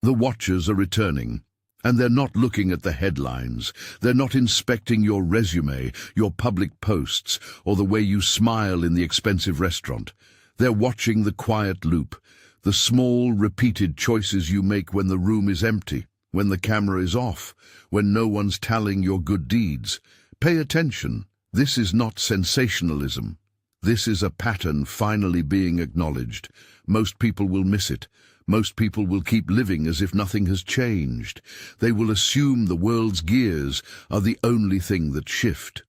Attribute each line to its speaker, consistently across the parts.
Speaker 1: The watchers are returning, and they're not looking at the headlines. They're not inspecting your resume, your public posts, or the way you smile in the expensive restaurant. They're watching the quiet loop, the small, repeated choices you make when the room is empty, when the camera is off, when no one's tallying your good deeds. Pay attention. This is not sensationalism. This is a pattern finally being acknowledged. Most people will miss it. Most people will keep living as if nothing has changed. They will assume the world's gears are the only thing that shift.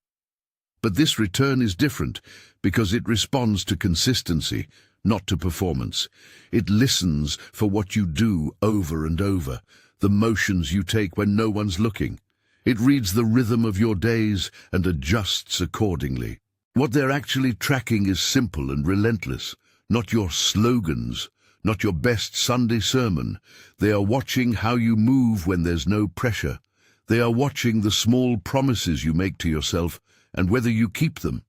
Speaker 1: But this return is different because it responds to consistency, not to performance. It listens for what you do over and over, the motions you take when no one's looking. It reads the rhythm of your days and adjusts accordingly. What they're actually tracking is simple and relentless, not your slogans, not your best Sunday sermon. They are watching how you move when there's no pressure. They are watching the small promises you make to yourself and whether you keep them.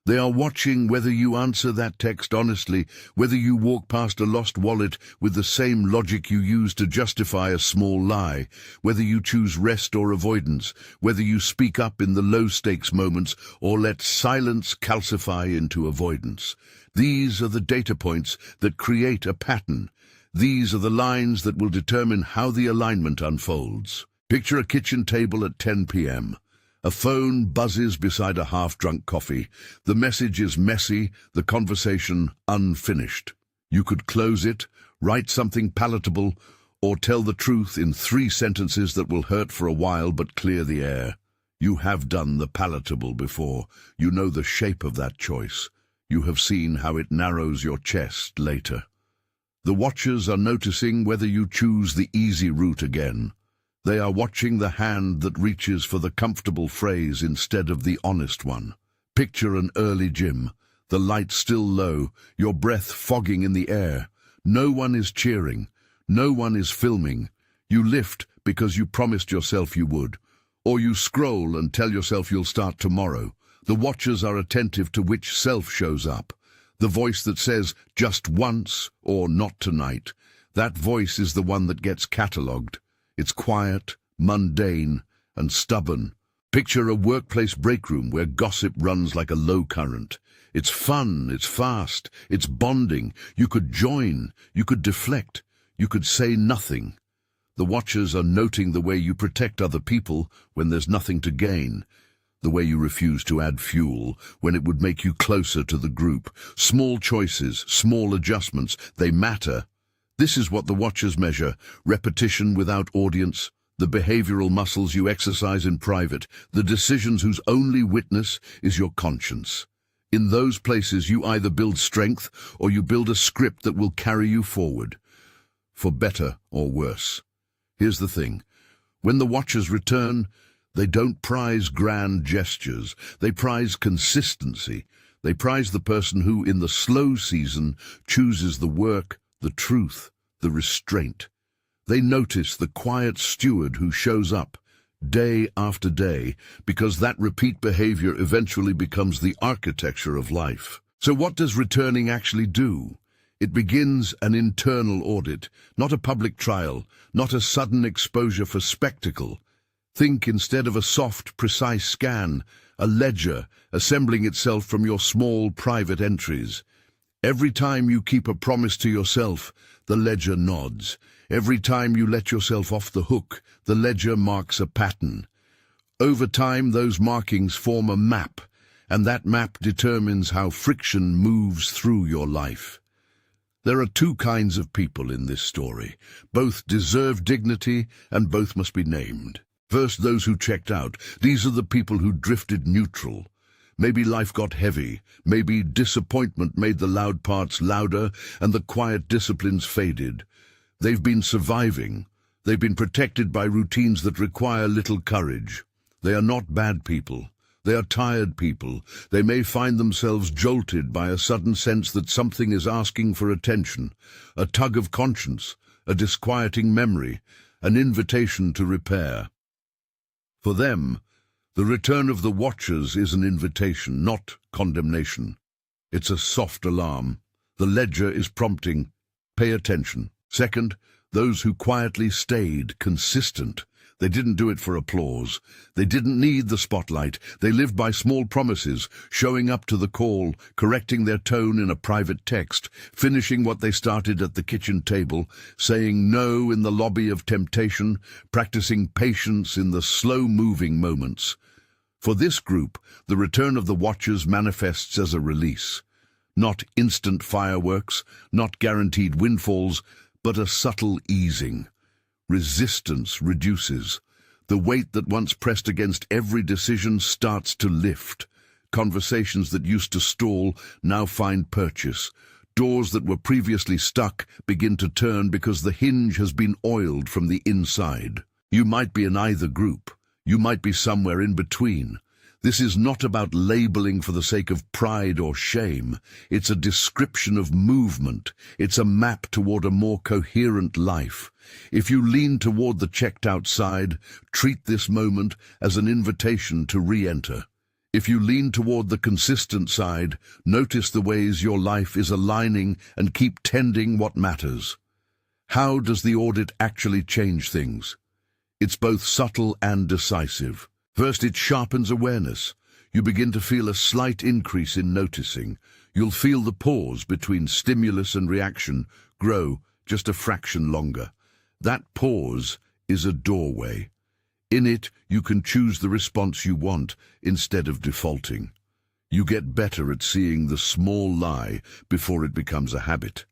Speaker 1: They are watching whether you answer that text honestly, whether you walk past a lost wallet with the same logic you use to justify a small lie, whether you choose rest or avoidance, whether you speak up in the low-stakes moments or let silence calcify into avoidance. These are the data points that create a pattern. These are the lines that will determine how the alignment unfolds. Picture a kitchen table at 10 p.m. A phone buzzes beside a half-drunk coffee. The message is messy, the conversation unfinished. You could close it, write something palatable, or tell the truth in 3 sentences that will hurt for a while but clear the air. You have done the palatable before. You know the shape of that choice. You have seen how it narrows your chest later. The watchers are noticing whether you choose the easy route again. They are watching the hand that reaches for the comfortable phrase instead of the honest one. Picture an early gym, the light still low, your breath fogging in the air. No one is cheering, no one is filming. You lift because you promised yourself you would, or you scroll and tell yourself you'll start tomorrow. The watchers are attentive to which self shows up. The voice that says, just once, or not tonight. That voice is the one that gets catalogued. It's quiet, mundane, and stubborn. Picture a workplace break room where gossip runs like a low current. It's fun, it's fast, it's bonding. You could join, you could deflect, you could say nothing. The watchers are noting the way you protect other people when there's nothing to gain. The way you refuse to add fuel when it would make you closer to the group. Small choices, small adjustments, they matter. This is what the watchers measure: repetition without audience, the behavioral muscles you exercise in private, the decisions whose only witness is your conscience. In those places you either build strength or you build a script that will carry you forward, for better or worse. Here's the thing. When the watchers return, they don't prize grand gestures. They prize consistency. They prize the person who, in the slow season, chooses the work, the truth, the restraint. They notice the quiet steward who shows up day after day, because that repeat behavior eventually becomes the architecture of life. So what does returning actually do? It begins an internal audit, not a public trial, not a sudden exposure for spectacle. Think, instead of a soft, precise scan, a ledger assembling itself from your small private entries. Every time you keep a promise to yourself, the ledger nods. Every time you let yourself off the hook, the ledger marks a pattern. Over time, those markings form a map, and that map determines how friction moves through your life. There are 2 kinds of people in this story. Both deserve dignity, and both must be named. First, those who checked out. These are the people who drifted neutral. Maybe life got heavy. Maybe disappointment made the loud parts louder and the quiet disciplines faded. They've been surviving. They've been protected by routines that require little courage. They are not bad people. They are tired people. They may find themselves jolted by a sudden sense that something is asking for attention, a tug of conscience, a disquieting memory, an invitation to repair. For them, the return of the watchers is an invitation, not condemnation. It's a soft alarm. The ledger is prompting, pay attention. Second, those who quietly stayed consistent. They didn't do it for applause. They didn't need the spotlight. They lived by small promises, showing up to the call, correcting their tone in a private text, finishing what they started at the kitchen table, saying no in the lobby of temptation, practicing patience in the slow-moving moments. For this group, the return of the Watchers manifests as a release. Not instant fireworks, not guaranteed windfalls, but a subtle easing. Resistance reduces. The weight that once pressed against every decision starts to lift. Conversations that used to stall now find purchase. Doors that were previously stuck begin to turn because the hinge has been oiled from the inside. You might be in either group. You might be somewhere in between. This is not about labeling for the sake of pride or shame. It's a description of movement. It's a map toward a more coherent life. If you lean toward the checked-out side, treat this moment as an invitation to re-enter. If you lean toward the consistent side, notice the ways your life is aligning and keep tending what matters. How does the audit actually change things? It's both subtle and decisive. First, it sharpens awareness. You begin to feel a slight increase in noticing. You'll feel the pause between stimulus and reaction grow just a fraction longer. That pause is a doorway. In it, you can choose the response you want instead of defaulting. You get better at seeing the small lie before it becomes a habit.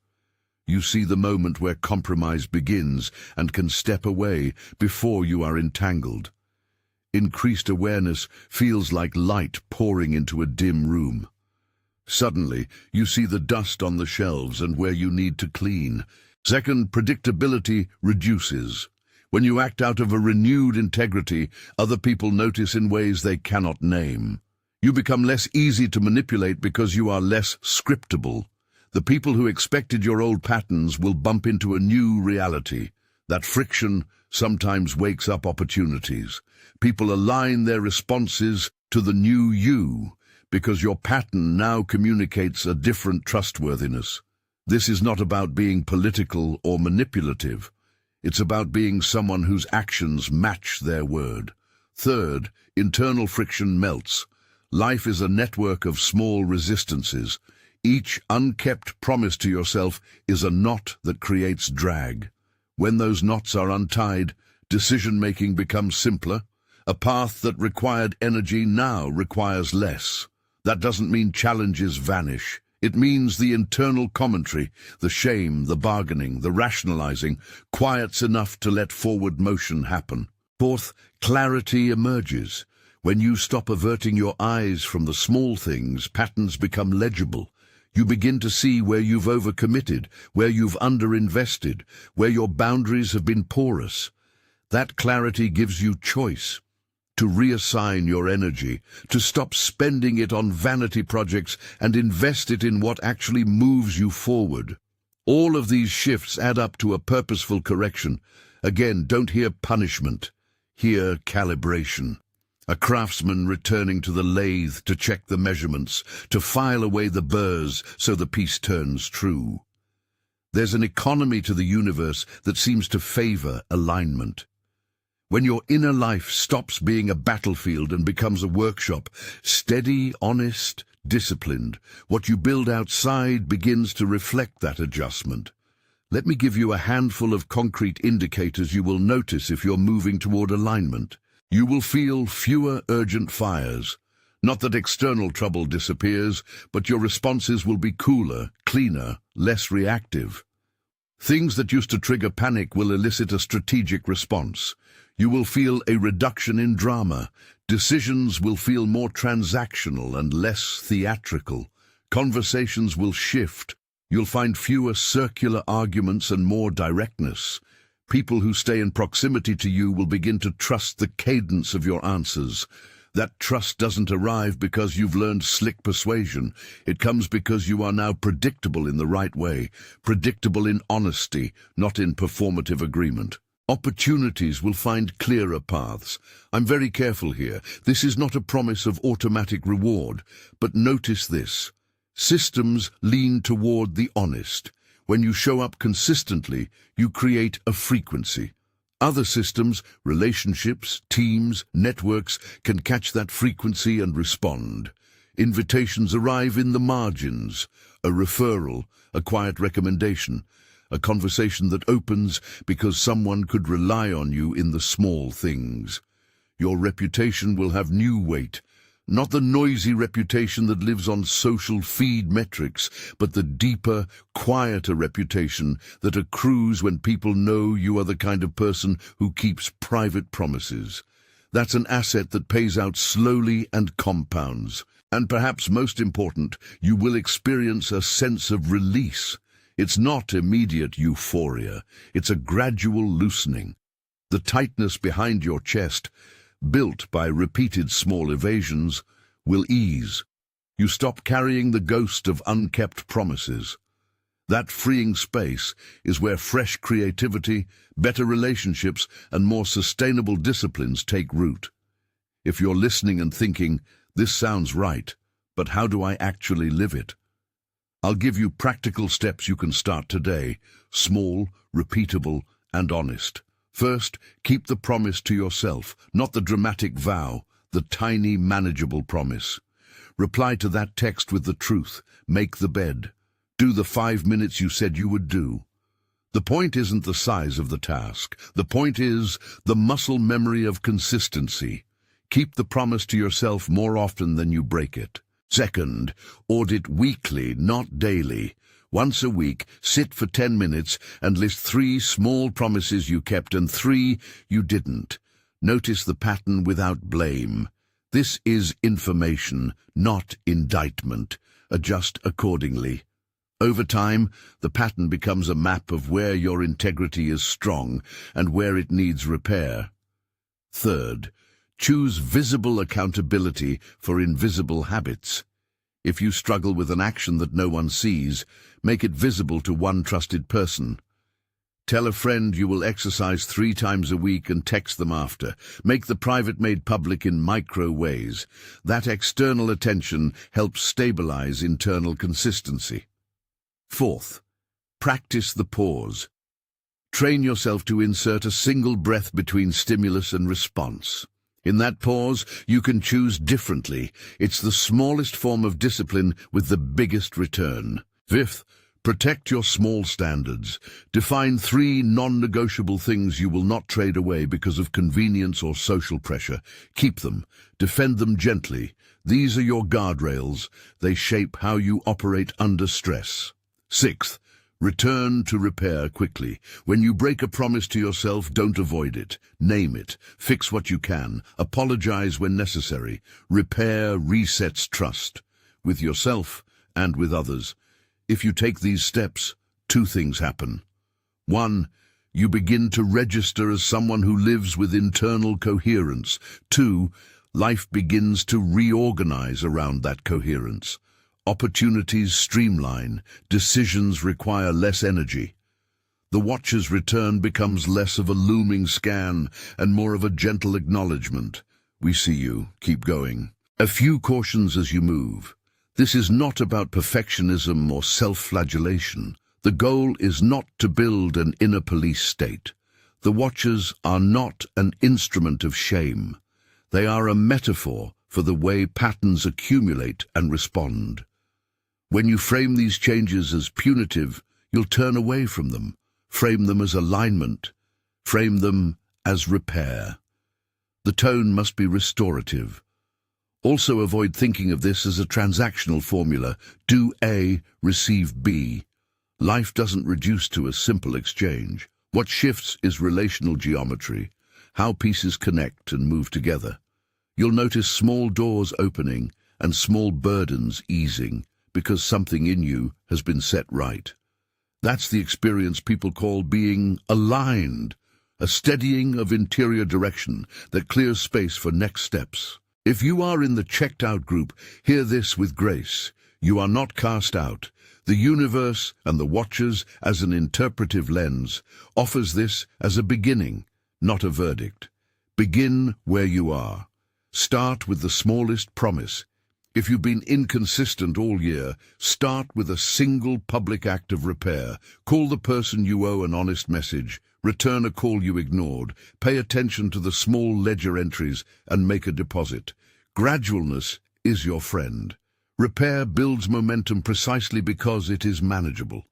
Speaker 1: You see the moment where compromise begins and can step away before you are entangled. Increased awareness feels like light pouring into a dim room. Suddenly, you see the dust on the shelves and where you need to clean. Second, predictability reduces. When you act out of a renewed integrity, other people notice in ways they cannot name. You become less easy to manipulate because you are less scriptable. The people who expected your old patterns will bump into a new reality. That friction sometimes wakes up opportunities. People align their responses to the new you because your pattern now communicates a different trustworthiness. This is not about being political or manipulative. It's about being someone whose actions match their word. Third, internal friction melts. Life is a network of small resistances. Each unkept promise to yourself is a knot that creates drag. When those knots are untied, decision-making becomes simpler. A path that required energy now requires less. That doesn't mean challenges vanish. It means the internal commentary, the shame, the bargaining, the rationalizing, quiets enough to let forward motion happen. Fourth, clarity emerges. When you stop averting your eyes from the small things, patterns become legible. You begin to see where you've overcommitted, where you've underinvested, where your boundaries have been porous. That clarity gives you choice. To reassign your energy, to stop spending it on vanity projects and invest it in what actually moves you forward. All of these shifts add up to a purposeful correction. Again, don't hear punishment. Hear calibration. A craftsman returning to the lathe to check the measurements, to file away the burrs so the piece turns true. There's an economy to the universe that seems to favor alignment. When your inner life stops being a battlefield and becomes a workshop, steady, honest, disciplined, what you build outside begins to reflect that adjustment. Let me give you a handful of concrete indicators you will notice if you're moving toward alignment. You will feel fewer urgent fires. Not that external trouble disappears, but your responses will be cooler, cleaner, less reactive. Things that used to trigger panic will elicit a strategic response. You will feel a reduction in drama. Decisions will feel more transactional and less theatrical. Conversations will shift. You'll find fewer circular arguments and more directness. People who stay in proximity to you will begin to trust the cadence of your answers. That trust doesn't arrive because you've learned slick persuasion. It comes because you are now predictable in the right way, predictable in honesty, not in performative agreement. Opportunities will find clearer paths. I'm very careful here. This is not a promise of automatic reward, but notice this. Systems lean toward the honest. When you show up consistently, you create a frequency. Other systems, relationships, teams, networks can catch that frequency and respond. Invitations arrive in the margins, a referral, a quiet recommendation, a conversation that opens because someone could rely on you in the small things. Your reputation will have new weight, not the noisy reputation that lives on social feed metrics, but the deeper, quieter reputation that accrues when people know you are the kind of person who keeps private promises. That's an asset that pays out slowly and compounds. And perhaps most important, you will experience a sense of release. It's not immediate euphoria. It's a gradual loosening. The tightness behind your chest, built by repeated small evasions, will ease. You stop carrying the ghost of unkept promises. That freeing space is where fresh creativity, better relationships, and more sustainable disciplines take root. If you're listening and thinking, "This sounds right, but how do I actually live it?" I'll give you practical steps you can start today, small, repeatable, and honest. First, keep the promise to yourself, not the dramatic vow, the tiny, manageable promise. Reply to that text with the truth. Make the bed. Do the 5 minutes you said you would do. The point isn't the size of the task. The point is the muscle memory of consistency. Keep the promise to yourself more often than you break it. Second, audit weekly, not daily. Once a week, sit for 10 minutes and list 3 small promises you kept and 3 you didn't. Notice the pattern without blame. This is information, not indictment. Adjust accordingly. Over time, the pattern becomes a map of where your integrity is strong and where it needs repair. Third, choose visible accountability for invisible habits. If you struggle with an action that no one sees, make it visible to one trusted person. Tell a friend you will exercise 3 times a week and text them after. Make the private made public in micro ways. That external attention helps stabilize internal consistency. Fourth, practice the pause. Train yourself to insert a single breath between stimulus and response. In that pause, you can choose differently. It's the smallest form of discipline with the biggest return. Fifth, protect your small standards. Define 3 non-negotiable things you will not trade away because of convenience or social pressure. Keep them. Defend them gently. These are your guardrails. They shape how you operate under stress. Sixth, return to repair quickly. When you break a promise to yourself, don't avoid it. Name it. Fix what you can. Apologize when necessary. Repair resets trust, with yourself and with others. If you take these steps, 2 things happen. 1, you begin to register as someone who lives with internal coherence. 2, life begins to reorganize around that coherence. Opportunities streamline, decisions require less energy. The watcher's return becomes less of a looming scan and more of a gentle acknowledgement. We see you, keep going. A few cautions as you move. This is not about perfectionism or self-flagellation. The goal is not to build an inner police state. The watchers are not an instrument of shame. They are a metaphor for the way patterns accumulate and respond. When you frame these changes as punitive, you'll turn away from them. Frame them as alignment. Frame them as repair. The tone must be restorative. Also avoid thinking of this as a transactional formula. Do A, receive B. Life doesn't reduce to a simple exchange. What shifts is relational geometry, how pieces connect and move together. You'll notice small doors opening and small burdens easing, because something in you has been set right. That's the experience people call being aligned, a steadying of interior direction that clears space for next steps. If you are in the checked out group, hear this with grace. You are not cast out. The universe and the watchers, as an interpretive lens, offers this as a beginning, not a verdict. Begin where you are. Start with the smallest promise. If you've been inconsistent all year, start with a single public act of repair. Call the person you owe an honest message, return a call you ignored, pay attention to the small ledger entries, and make a deposit. Gradualness is your friend. Repair builds momentum precisely because it is manageable.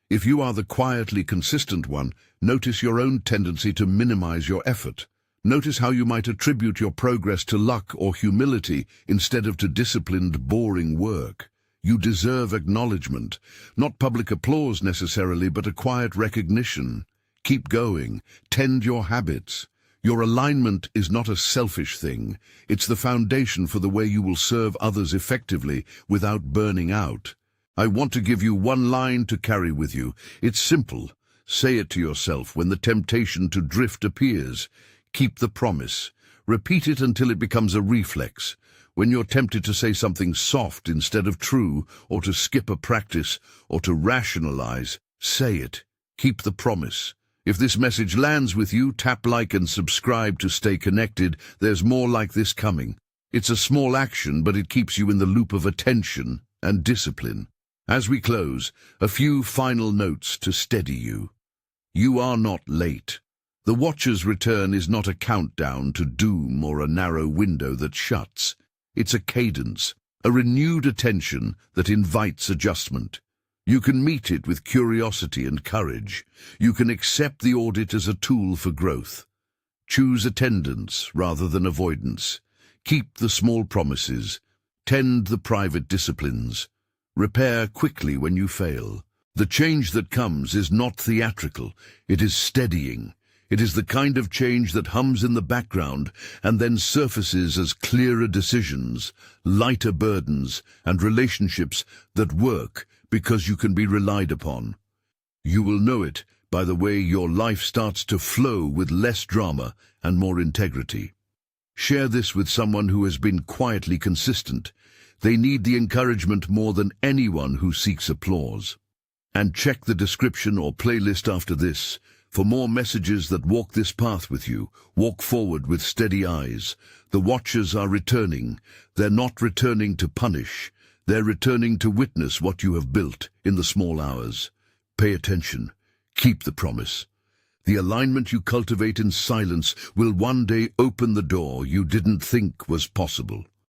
Speaker 1: If you are the quietly consistent one, notice your own tendency to minimize your effort. Notice how you might attribute your progress to luck or humility instead of to disciplined, boring work. You deserve acknowledgement, not public applause necessarily, but a quiet recognition. Keep going. Tend your habits. Your alignment is not a selfish thing. It's the foundation for the way you will serve others effectively without burning out. I want to give you one line to carry with you. It's simple. Say it to yourself when the temptation to drift appears. Keep the promise. Repeat it until it becomes a reflex. When you're tempted to say something soft instead of true, or to skip a practice, or to rationalize, say it. Keep the promise. If this message lands with you, tap like and subscribe to stay connected. There's more like this coming. It's a small action, but it keeps you in the loop of attention and discipline. As we close, a few final notes to steady you. You are not late. The watcher's return is not a countdown to doom or a narrow window that shuts. It's a cadence, a renewed attention that invites adjustment. You can meet it with curiosity and courage. You can accept the audit as a tool for growth. Choose attendance rather than avoidance. Keep the small promises. Tend the private disciplines. Repair quickly when you fail. The change that comes is not theatrical. It is steadying. It is the kind of change that hums in the background and then surfaces as clearer decisions, lighter burdens, and relationships that work because you can be relied upon. You will know it by the way your life starts to flow with less drama and more integrity. Share this with someone who has been quietly consistent. They need the encouragement more than anyone who seeks applause. And check the description or playlist after this for more messages that walk this path with you. Walk forward with steady eyes. The watchers are returning. They're not returning to punish. They're returning to witness what you have built in the small hours. Pay attention. Keep the promise. The alignment you cultivate in silence will one day open the door you didn't think was possible.